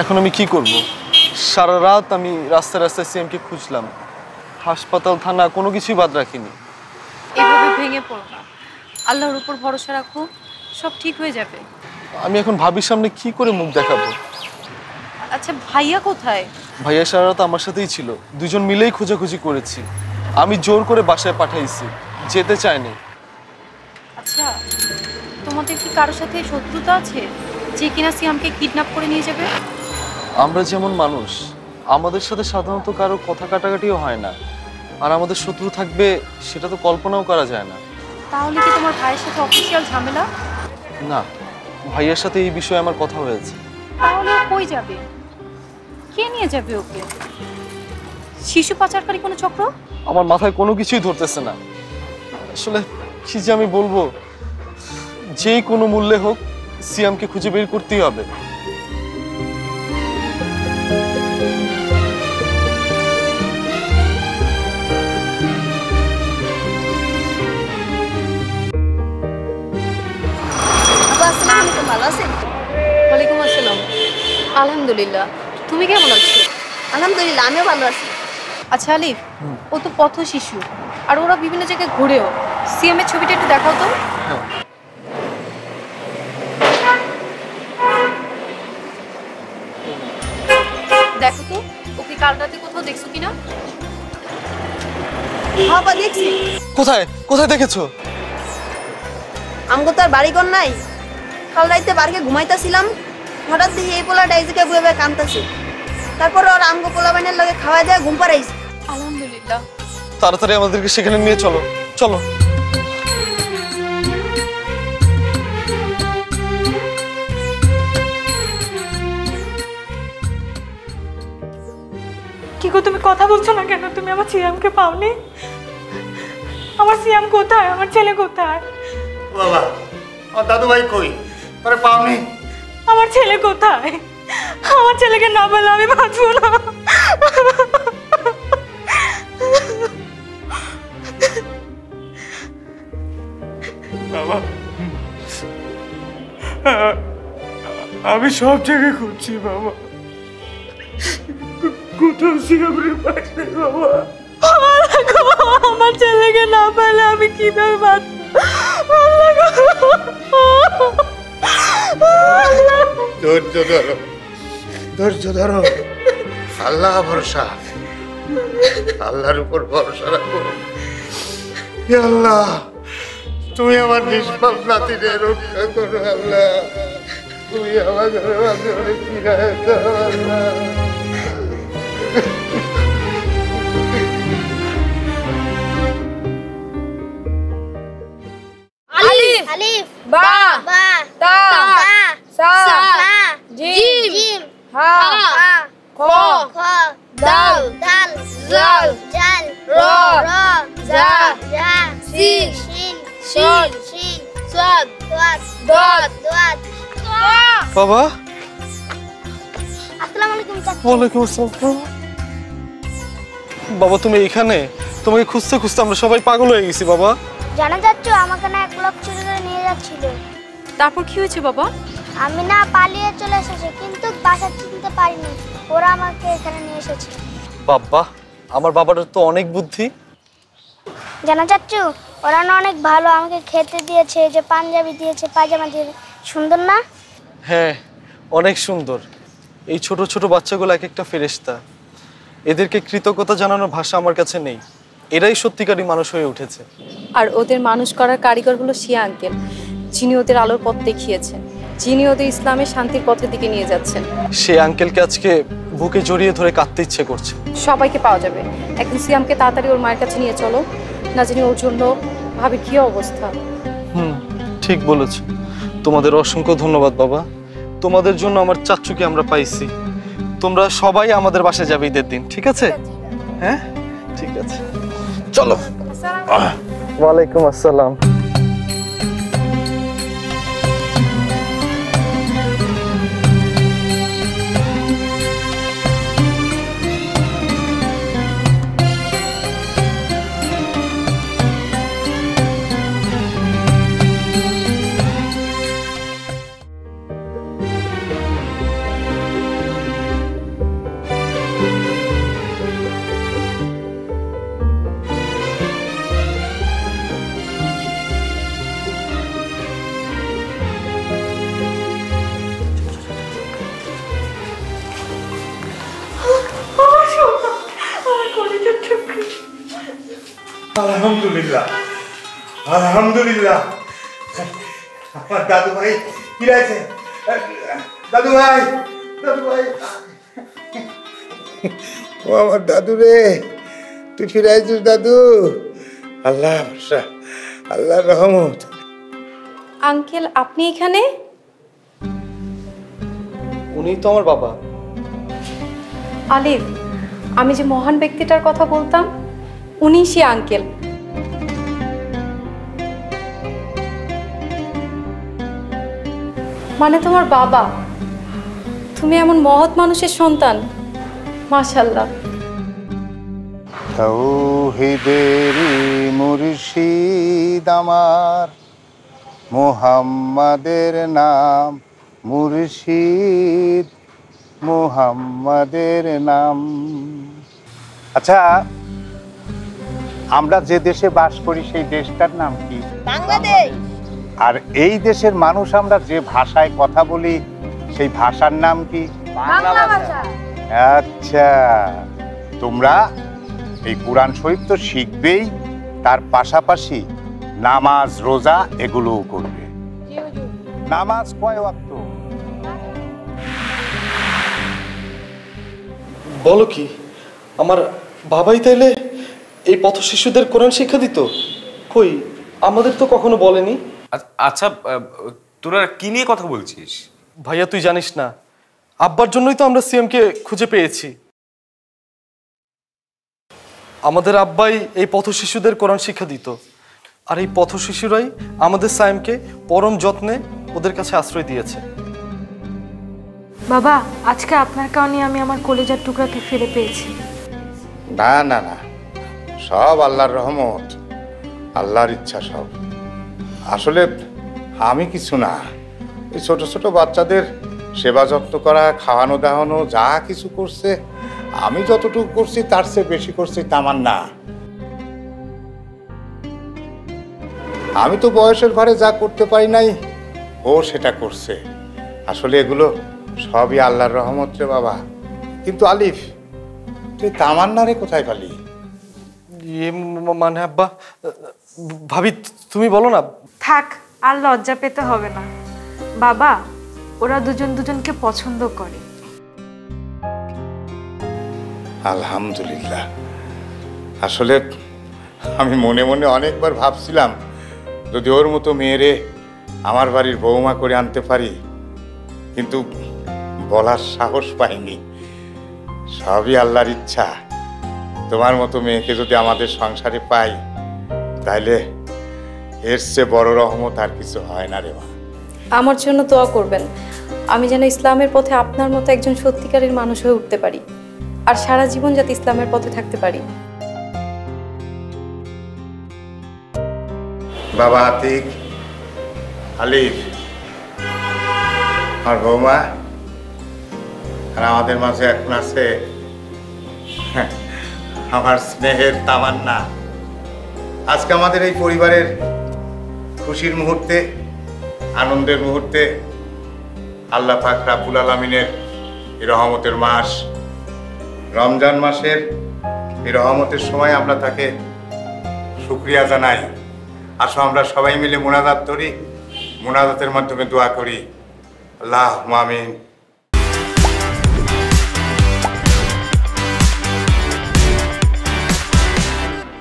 এখন আমি কি করব? সারা রাত আমি রাস্তায় রাস্তায় সিএমকে খুঁজলাম, হাসপাতাল থানা কোনো কিছুই বাদ রাখিনি। এভাবে ভেঙে পড়ো না, আল্লাহর উপর ভরসা রাখো, সব ঠিক হয়ে যাবে। আমি এখন ভাবির সামনে কি করে মুখ দেখাবো? আচ্ছা ভাইয়া কোথায়? ভাইয়া সারা রাত আমার সাথেই ছিল, দুজন মিলেই খোঁজাখুঁজি করেছি। আমি জোর করে বাসায় পাঠাইছি, যেতে চায়নি। আচ্ছা তোমাদের কি কারোর সাথে শত্রুতা আছে যে কিনা সিয়ামকে কিডন্যাপ করে নিয়ে যাবে? আমরা যেমন মানুষ, আমাদের সাথে সাধারণত কারো কথা কাটাকাটিও হয় না, আর আমাদের শত্রু থাকবে সেটা তো কল্পনাও করা যায় না। তাহলে কি তোমার ভাইয়ের সাথে অফিসিয়াল ঝামেলা? না, ভাইয়ের সাথে এই বিষয়ে আমার কথা হয়েছে। তাহলে ও কই যাবে? কে নিয়ে যাবে ওকে? শিশু পাচারকারী কোনো চক্র? আমার মাথায় কোনো কিছুই ধরতেছে না। আসলে কি যে আমি বলবো, যে কোনো মূল্যে হোক সিয়ামকে খুঁজে বের করতেই হবে। ওয়ালাইকুম আসসালাম। আলহামদুলিল্লাহ, তুমি কেমন আছো? আলহামদুলিল্লাহ, আমিও ভালো আছি। আচ্ছা আলিফ, ও তো পথ শিশু, আর ওরা বিভিন্ন জায়গায় ঘুরেও। সিএমের ছবিটা একটু দেখাও তো। দেখো তো ওকে কাল রাতে কোথাও দেখছো কিনা? বাবা দেখছি। কোথায় কোথায় দেখেছো? আমগো তো আর বাড়ি ঘর নাই। কাল রাইতে বাড়িতে ঘুমাইতেছিলাম, হঠাৎ দেখি এই পোলা ডাইজেকে বুয়ে বুয়ে কাঁদতেছে। তারপর ওর আমগো পোলা বাইনের লগে খাওয়া দেয়া ঘুম পাড়াইছে। আলহামদুলিল্লাহ। তাড়াতাড়ি আমাদেরকে সেখানে নিয়ে চলো, চলো। কি গো, তুমি কথা বলছো না কেন? তুমি আমার সিয়ামকে পাওনি? আমার সিয়াম কোথায়? আমার ছেলে কোথায়? বাবা, আমার দাদু ভাই কই? তোরে পাওনি? আমার ছেলে কোথায়? আমার ছেলেকে না পেলে আমি বাঁচবো না। বাবা, আমি সব জায়গায় খুঁজছি বাবা, কোথাও সিঙ্গাপুরের পাশে বাবা। আমার ছেলেকে না পেলে আমি কিভাবে বাঁচবো? ধৈর্য ধরো, ধৈর্য ধরো। আল্লাহ ভরসা, আল্লাহর উপর ভরসা রাখো। হে আল্লাহ, তুমি আমার নিষ্পাপ নাতিকে রক্ষা করো। আল্লাহ, তুমি আমার ঘরে মাঝে অনেক ফিরায় দাও। আল্লাহ, আলিফ আলিফ বা বা তা সা জিম জিম হা খ খ দাল দাল জাল জাল র র জা জা সিন শিন শিন শিন সাদ সাদ দাদ দাদ বাবা। আসসালামু আলাইকুম চাচা। ওয়ালাইকুম আসসালাম। বাবা তুমি এখানে? তোমাকে খুঁজতে খুঁজতে আমরা সবাই পাগল হয়ে গেছি বাবা। জানা যাচ্ছে আমাকে না এক লোক চুরি করে নিয়ে যাচ্ছিল। তারপর কি হয়েছে বাবা? আমি না পালিয়ে চলে এসেছি, কিন্তু বাসা চিনতে পারিনি। ওরা আমাকে এখানে নিয়ে এসেছে। বাবা, আমার বাবার তো অনেক বুদ্ধি। জানা যাচ্ছু, ওরা না অনেক ভালো, আমাকে খেতে দিয়েছে, যে পাঞ্জাবি দিয়েছে, পায়জামা দিয়েছে। সুন্দর না? হ্যাঁ, অনেক সুন্দর। এই ছোট ছোট বাচ্চাগুলো এক একটা ফেরেশতা। এদেরকে কৃতজ্ঞতা জানানোর ভাষা আমার কাছে নেই। এরাই সত্যিকারই মানুষ হয়ে উঠেছে। আর ওদের মানুষ করার কারিগর হলো শিয়া আঙ্কেল, যিনি ওদের আলোর পথ দেখিয়েছেন, যিনি ওদের ইসলামের শান্তির পথের দিকে নিয়ে যাচ্ছেন। সেই আঙ্কেলকে আজকে বুকে জড়িয়ে ধরে কাঁদতে ইচ্ছে করছে। সবাইকে পাওয়া যাবে। একদিন সিয়ামকে তাড়াতাড়ি ওর মায়ের কাছে নিয়ে চলো, না জানি ওর জন্য ভাবে কি অবস্থা। ঠিক বলেছ। তোমাদের অসংখ্য ধন্যবাদ বাবা। তোমাদের জন্য আমার চাচ্চুকে আমরা পাইছি। তোমরা সবাই আমাদের বাসায় যাবে ঈদের দিন, ঠিক আছে? হ্যাঁ ঠিক আছে, চলো। ওয়ালাইকুম আসসালাম। আলহামদুলিল্লাহ, আলহামদুলিল্লাহ। আমার দাদু ভাই ফিরেছে। দাদু ভাই, দাদু ভাই, ও আমার দাদু রে, তুই ফিরে আইছিস দাদু। আল্লাহ ভরসা, আল্লাহর রহমত। আঙ্কেল আপনি এখানে? উনিই তো আমার বাবা। আলিফ, আমি যে মহান ব্যক্তিটার কথা বলতাম উনি সে আঙ্কেল। মানে তোমার বাবা। তুমি এমন মহৎ মানুষের সন্তান, মাশাআল্লাহ। তাওহীদের মুর্শিদ আমার, মুহাম্মাদের নাম মুর্শিদ, মুহাম্মাদের নাম। আচ্ছা, আমরা যে দেশে বাস করি সেই দেশটার নাম কি? বাংলাদেশ। আর এই দেশের মানুষ আমরা যে ভাষায় কথা বলি সেই ভাষার নাম কি? বাংলা ভাষা। আচ্ছা, তোমরা এই কুরআন শরীফ তো শিখবেই, তার পাশাপাশি নামাজ রোজা এগুলোও করবে। নামাজ কয় ওয়াক্ত? বলো কি, আমার বাবাই তাইলে এই পথ শিশুদের কোরআন শিক্ষা দিত? কই, আমাদের তো কখনো বলেনি। আচ্ছা, তোরা কি নিয়ে কথা বলছিস? ভাইয়া তুই জানিস না, আব্বার জন্যই তো আমরা সিএমকে খুঁজে পেয়েছি। আমাদের আব্বাই এই পথ শিশুদের কোরআন শিক্ষা দিত, আর এই পথ শিশুরাই আমাদের সায়েমকে পরম যত্নে ওদের কাছে আশ্রয় দিয়েছে। বাবা, আজকে আপনার কারণে আমি আমার কলেজার টুকরাকে ফিরে পেয়েছি। না না না, সব আল্লাহর রহমত, আল্লাহর ইচ্ছা সব। আসলে আমি কিছু না, এই ছোট ছোট বাচ্চাদের সেবা যত্ন করা, খাওয়ানো দাওয়ানো যা কিছু করছে, আমি যতটুকু করছি তার চেয়ে বেশি করছি তামান্না। আমি তো বয়সের ভারে যা করতে পারি নাই, ও সেটা করছে। আসলে এগুলো সবই আল্লাহর রহমত রে বাবা। কিন্তু আলিফ, তুই তামান্নারে কোথায় পালি? মানে আব্বা, ভাবি তুমি বলো না। থাক, আর লজ্জা পেতে হবে না বাবা, ওরা দুজন দুজনকে পছন্দ করে। আলহামদুলিল্লাহ। আসলে আমি মনে মনে অনেকবার ভাবছিলাম, যদি ওর মতো মেয়েরে আমার বাড়ির বৌমা করে আনতে পারি, কিন্তু বলার সাহস পাইনি। সবই আল্লাহর ইচ্ছা। তোমার মতো মেয়েকে যদি আমাদের সংসারে পাই, তাহলে এর চেয়ে বড় রহমত আর কিছু হয় না রে মা। আমার জন্য দোয়া করবেন, আমি যেন ইসলামের পথে আপনার মতো একজন সত্যিকারের মানুষ হয়ে উঠতে পারি, আর সারা জীবন যাতে ইসলামের পথে থাকতে পারি। বাবা আতিক, আলিফ, আর বৌমা, আর আমাদের মাঝে এখন আছে আমার স্নেহের তামান্না। আজকে আমাদের এই পরিবারের খুশির মুহূর্তে, আনন্দের মুহূর্তে আল্লাহ পাক রাব্বুল আলামিনের এই রহমতের মাস, রমজান মাসের এই রহমতের সময় আমরা তাকে শুকরিয়া জানাই। আসো আমরা সবাই মিলে মুনাজাত করি, মুনাজাতের মাধ্যমে দোয়া করি। আল্লাহুম্মা আমিন।